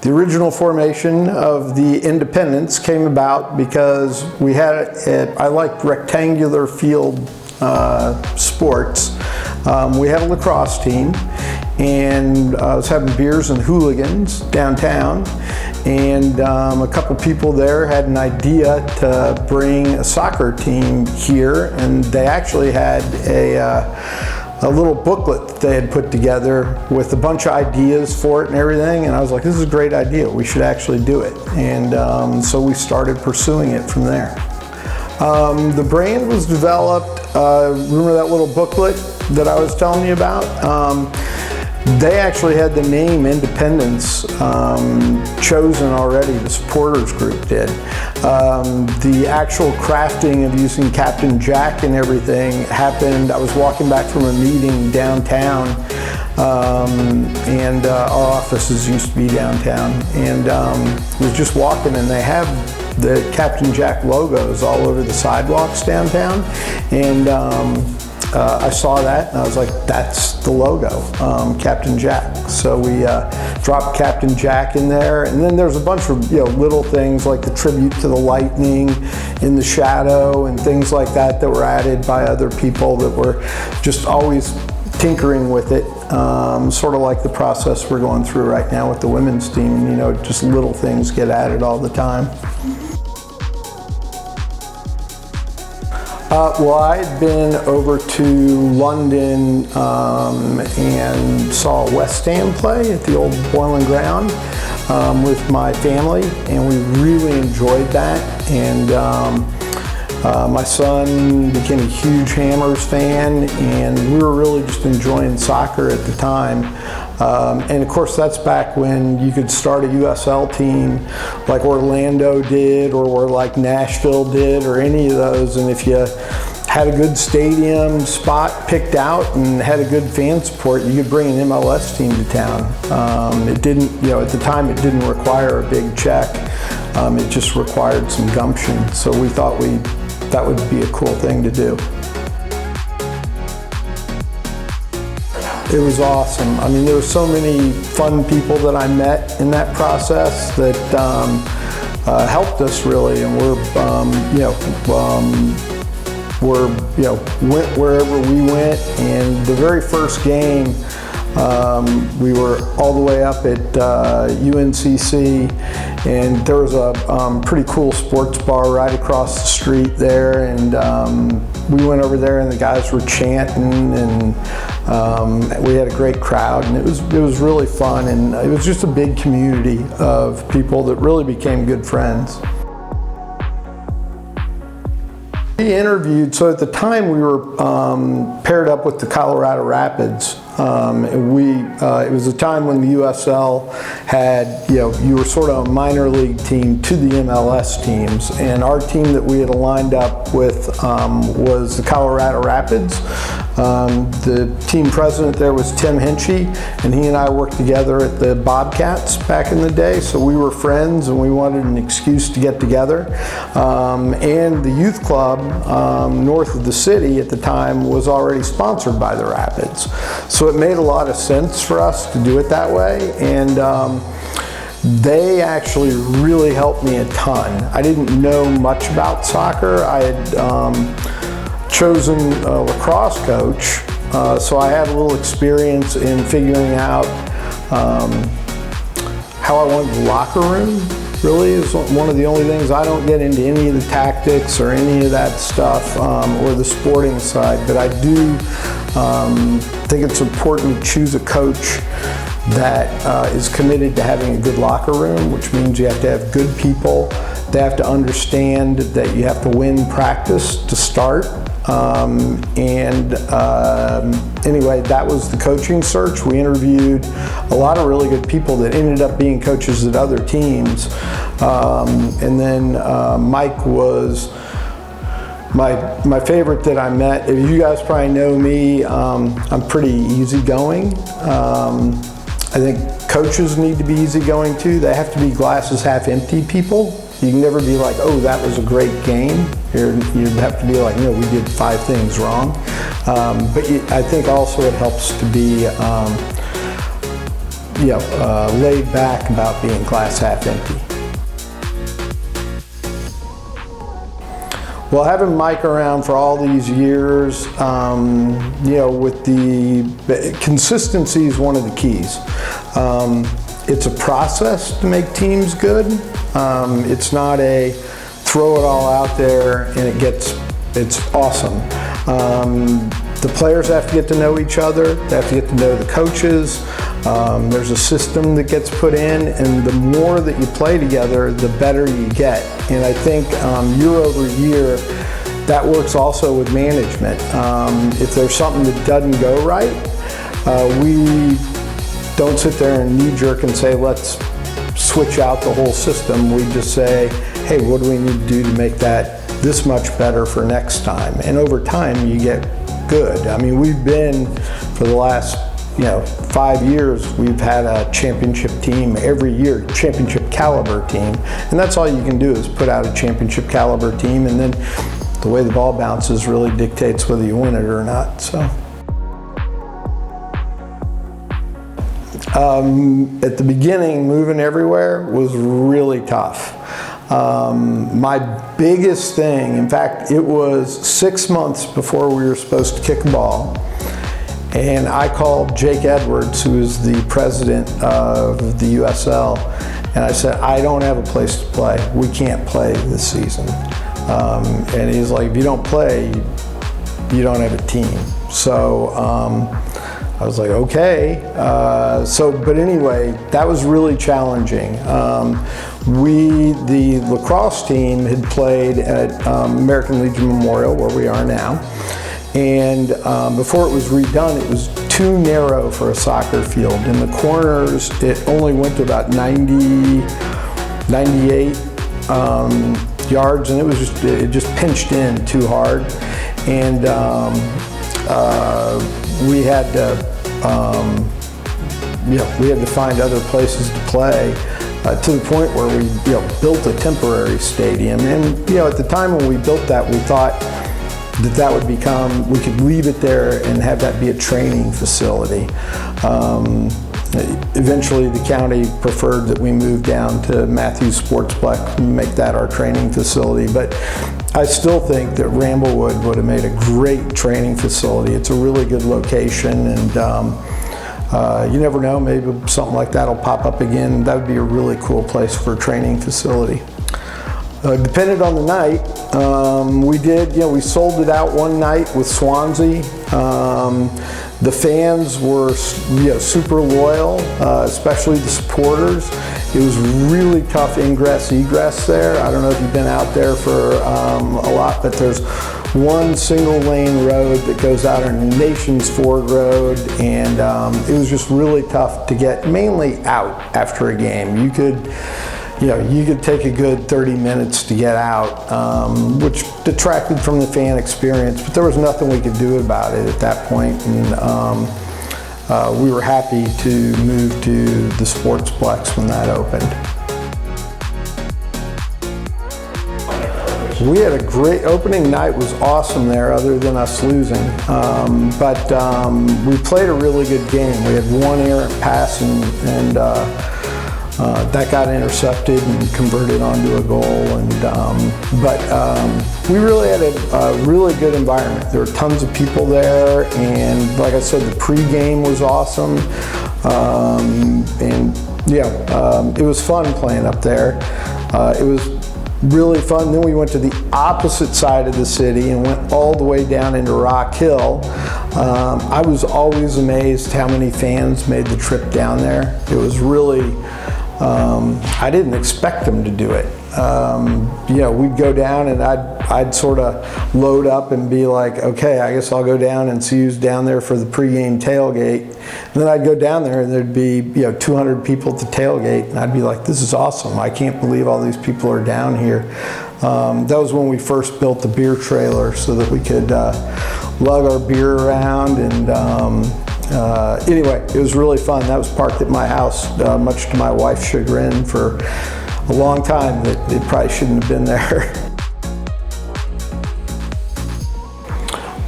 The original formation of the independents came about because I liked rectangular field sports. We had a lacrosse team, and I was having beers and hooligans downtown, and a couple people there had an idea to bring a soccer team here, and they actually had a little booklet that they had put together with a bunch of ideas for it and everything, and I was like, this is a great idea, we should actually do it. And so we started pursuing it from there. The brand was developed, remember that little booklet that I was telling you about? They actually had the name Independence chosen already, the supporters group did. The actual crafting of using Captain Jack and everything happened, I was walking back from a meeting downtown, and our offices used to be downtown, and was just walking, and they have the Captain Jack logos all over the sidewalks downtown, and I saw that and I was like, that's the logo, Captain Jack. So we dropped Captain Jack in there, and then there's a bunch of little things like the tribute to the lightning in the shadow and things like that that were added by other people that were just always tinkering with it, sort of like the process we're going through right now with the women's team. Just little things get added all the time. Well, I had been over to London and saw West Ham play at the old Boiling Ground with my family, and we really enjoyed that. And my son became a huge Hammers fan, and we were really just enjoying soccer at the time. And of course, that's back when you could start a USL team like Orlando did, or like Nashville did, or any of those. And if you had a good stadium spot picked out and had a good fan support, you could bring an MLS team to town. It didn't, at the time, it didn't require a big check. It just required some gumption. So we thought that would be a cool thing to do. It was awesome. I mean, there were so many fun people that I met in that process that helped us really, and went wherever we went. And the very first game, we were all the way up at UNCC, and there was a pretty cool sports bar right across the street there, and we went over there and the guys were chanting, and we had a great crowd, and it was really fun, and it was just a big community of people that really became good friends. We interviewed, so at the time we were paired up with the Colorado Rapids. It was a time when the USL had, you were sort of a minor league team to the MLS teams, and our team that we had aligned up with was the Colorado Rapids. The team president there was Tim Hinchy, and he and I worked together at the Bobcats back in the day, so we were friends and we wanted an excuse to get together. And the youth club north of the city at the time was already sponsored by the Rapids. So it made a lot of sense for us to do it that way, and they actually really helped me a ton. I didn't know much about soccer. I had chosen a lacrosse coach, so I had a little experience in figuring out how I wanted the locker room. Really is one of the only things. I don't get into any of the tactics or any of that stuff, or the sporting side, but I do think it's important to choose a coach that is committed to having a good locker room, which means you have to have good people. They have to understand that you have to win practice to start. Anyway, that was the coaching search. We interviewed a lot of really good people that ended up being coaches at other teams. And then Mike was my favorite that I met. You guys probably know me. I'm pretty easygoing. I think coaches need to be easygoing too. They have to be glasses half empty people. You can never be like, oh, that was a great game. You'd have to be like, no, we did 5 things wrong. But I think also it helps to be laid back about being glass half empty. Well, having Mike around for all these years, with the consistency is one of the keys. It's a process to make teams good. It's not a throw it all out there and it's awesome. The players have to get to know each other. They have to get to know the coaches. There's a system that gets put in, and the more that you play together, the better you get. And I think year over year, that works also with management. If there's something that doesn't go right, we don't sit there and knee-jerk and say, let's switch out the whole system. We just say, hey, what do we need to do to make that this much better for next time? And over time, you get good. I mean, we've been, for the last 5 years, we've had a championship team every year, championship caliber team. And that's all you can do is put out a championship caliber team, and then the way the ball bounces really dictates whether you win it or not. So. At the beginning, moving everywhere was really tough. My biggest thing, in fact, it was 6 months before we were supposed to kick a ball, and I called Jake Edwards, who is the president of the USL, and I said, I don't have a place to play. We can't play this season. And he's like, if you don't play, you don't have a team. So I was like, okay. But anyway, that was really challenging. The lacrosse team had played at American Legion Memorial, where we are now. And before it was redone, it was too narrow for a soccer field. In the corners, it only went to about 98 yards, and it just pinched in too hard. And we had to find other places to play, to the point where we built a temporary stadium. And at the time when we built that, we thought that would become, we could leave it there and have that be a training facility. Eventually the county preferred that we move down to Matthews Sportsplex and make that our training facility. But I still think that Ramblewood would have made a great training facility. It's a really good location, and you never know, maybe something like that will pop up again. That would be a really cool place for a training facility. Depended on the night, we sold it out one night with Swansea. The fans were super loyal, especially the supporters. It was really tough ingress, egress there. I don't know if you've been out there for a lot, but there's one single lane road that goes out on Nations Ford Road, and it was just really tough to get mainly out after a game. You could take a good 30 minutes to get out, which detracted from the fan experience, but there was nothing we could do about it at that point. And we were happy to move to the Sportsplex when that opened. We had a great opening night, was awesome there, other than us losing. But we played a really good game. We had one errant pass, and that got intercepted and converted onto a goal. But we really had a really good environment. There were tons of people there, and like I said, the pregame was awesome. It was fun playing up there. It was really fun. Then we went to the opposite side of the city and went all the way down into Rock Hill. I was always amazed how many fans made the trip down there. It was really, I didn't expect them to do it. We'd go down and I'd sort of load up and be like, okay, I guess I'll go down and see who's down there for the pregame tailgate. And then I'd go down there and there'd be 200 people at the tailgate, and I'd be like, this is awesome. I can't believe all these people are down here. That was when we first built the beer trailer so that we could lug our beer around. And anyway, it was really fun. That was parked at my house, much to my wife's chagrin, for a long time that it probably shouldn't have been there.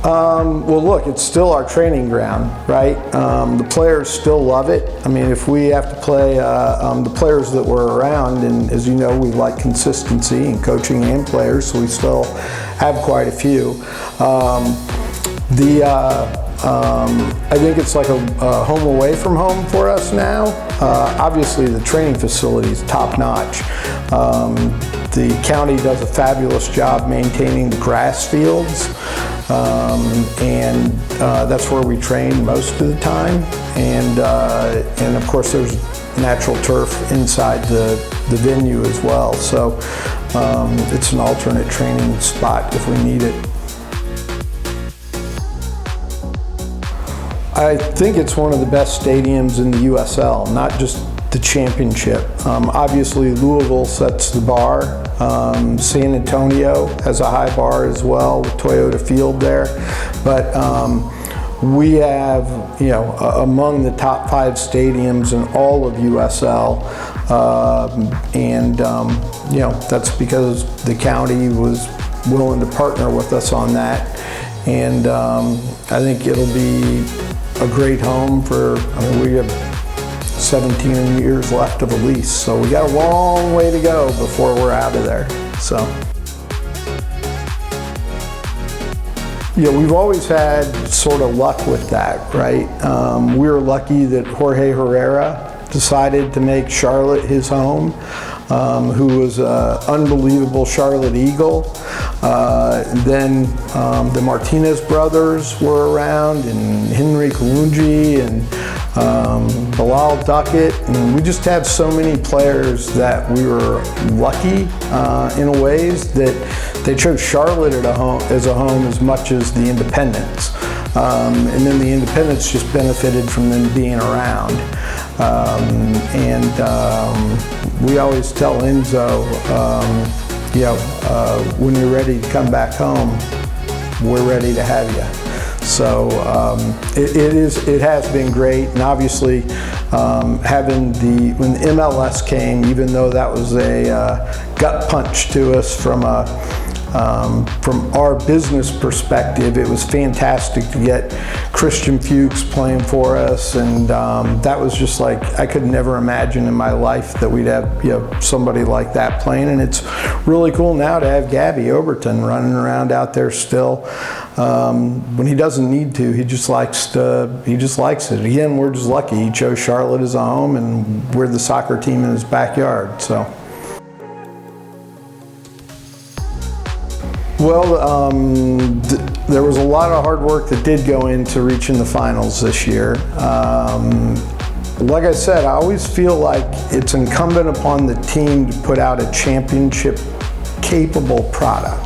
Well, look, it's still our training ground, right? The players still love it. I mean, if we have to play the players that were around, and as you know, we like consistency in coaching and players, so we still have quite a few. I think it's like a home away from home for us now. Obviously, the training facility is top notch. The county does a fabulous job maintaining the grass fields. And that's where we train most of the time, and of course there's natural turf inside the venue as well, so it's an alternate training spot if we need it. I think it's one of the best stadiums in the USL, not just the championship. Obviously Louisville sets the bar. San Antonio has a high bar as well with Toyota Field there. But we have, you know, among the top 5 stadiums in all of USL. You know, that's because the county was willing to partner with us on that. And I think it'll be a great home for, I mean, we have 17 years left of a lease, so we got a long way to go before we're out of there. So, yeah, we've always had sort of luck with that, right? We were lucky that Jorge Herrera decided to make Charlotte his home, who was an unbelievable Charlotte Eagle. Then the Martinez brothers were around, and Henry Kalungi, and Bilal Duckett, and we just have so many players that we were lucky in a ways that they chose Charlotte as a home as much as the Independents. And then the Independents just benefited from them being around. We always tell Enzo, you know, when you're ready to come back home, we're ready to have you. So it has been great, and obviously having when the MLS came, even though that was a gut punch to us from our business perspective, it was fantastic to get Christian Fuchs playing for us, and that was just like, I could never imagine in my life that we'd have, you know, somebody like that playing, and it's really cool now to have Gabby Overton running around out there still. When he doesn't need to, he just likes it. Again, we're just lucky. He chose Charlotte as a home, and we're the soccer team in his backyard. So. Well, there was a lot of hard work that did go into reaching the finals this year. Like I said, I always feel like it's incumbent upon the team to put out a championship-capable product.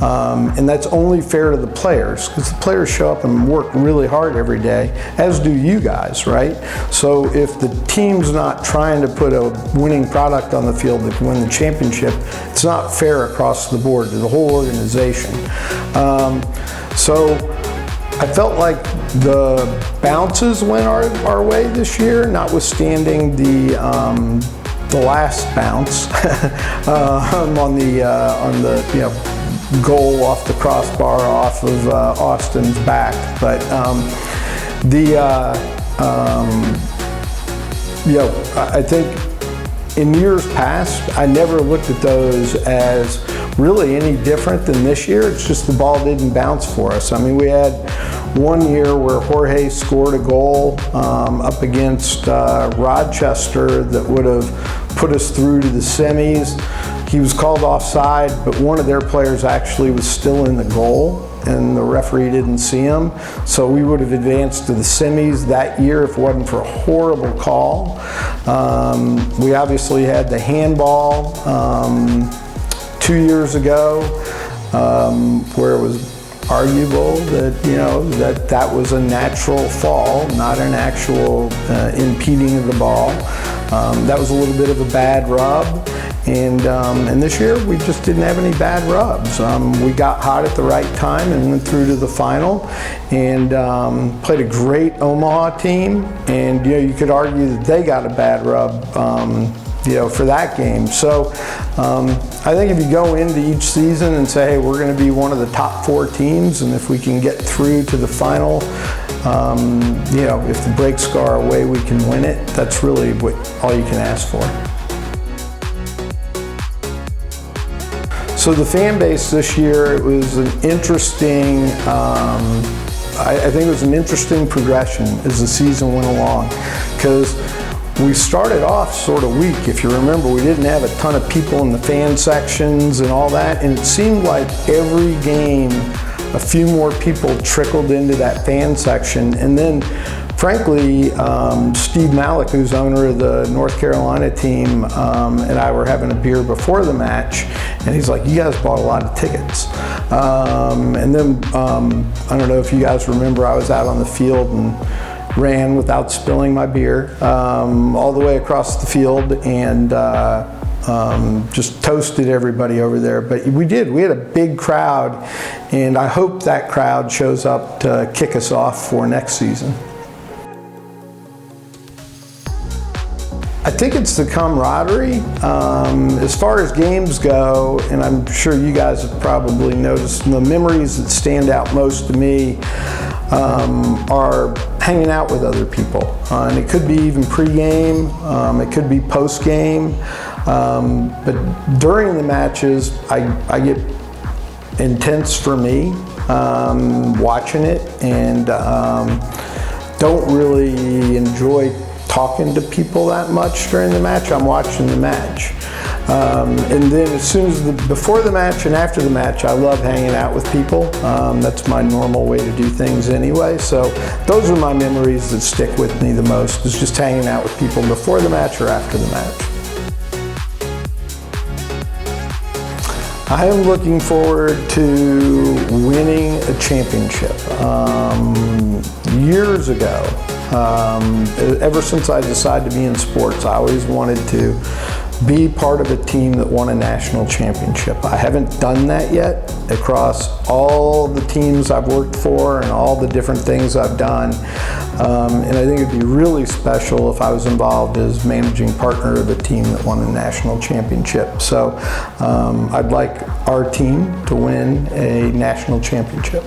And that's only fair to the players, because the players show up and work really hard every day, as do you guys, right? So if the team's not trying to put a winning product on the field that can win the championship, it's not fair across the board to the whole organization. So I felt like the bounces went our way this year, notwithstanding the last bounce on the you know, goal off the crossbar off of Austin's back. But you know, I think in years past, I never looked at those as really any different than this year. It's just the ball didn't bounce for us. I mean, we had one year where Jorge scored a goal up against Rochester that would have put us through to the semis. He was called offside, but one of their players actually was still in the goal, and the referee didn't see him. So we would have advanced to the semis that year if it wasn't for a horrible call. We obviously had the handball 2 years ago, where it was arguable that, you know, that was a natural fall, not an actual impeding of the ball. That was a little bit of a bad rub. And this year we just didn't have any bad rubs. We got hot at the right time and went through to the final, and played a great Omaha team. And you know, you could argue that they got a bad rub for that game. So I think if you go into each season and say, hey, we're going to be one of the top 4 teams, and if we can get through to the final, if the breaks go our way, we can win it. That's really all you can ask for. So the fan base this year, it was an interesting, I think it was an interesting progression as the season went along, because we started off sort of weak. If you remember, we didn't have a ton of people in the fan sections and all that, and it seemed like every game a few more people trickled into that fan section. And then frankly, Steve Malik, who's owner of the North Carolina team, and I were having a beer before the match, and he's like, you guys bought a lot of tickets. And then, I don't know if you guys remember, I was out on the field and ran without spilling my beer all the way across the field, and just toasted everybody over there. But we had a big crowd, and I hope that crowd shows up to kick us off for next season. I think it's the camaraderie. As far as games go, and I'm sure you guys have probably noticed, the memories that stand out most to me are hanging out with other people. And it could be even pre-game, it could be post-game, but during the matches, I get intense for me watching it, and don't really enjoy talking to people that much during the match. I'm watching the match. And then as soon as before the match and after the match, I love hanging out with people. That's my normal way to do things anyway. So those are my memories that stick with me the most, is just hanging out with people before the match or after the match. I am looking forward to winning a championship. Years ago, ever since I decided to be in sports, I always wanted to be part of a team that won a national championship. I haven't done that yet across all the teams I've worked for and all the different things I've done. And I think it'd be really special if I was involved as managing partner of a team that won a national championship. So I'd like our team to win a national championship.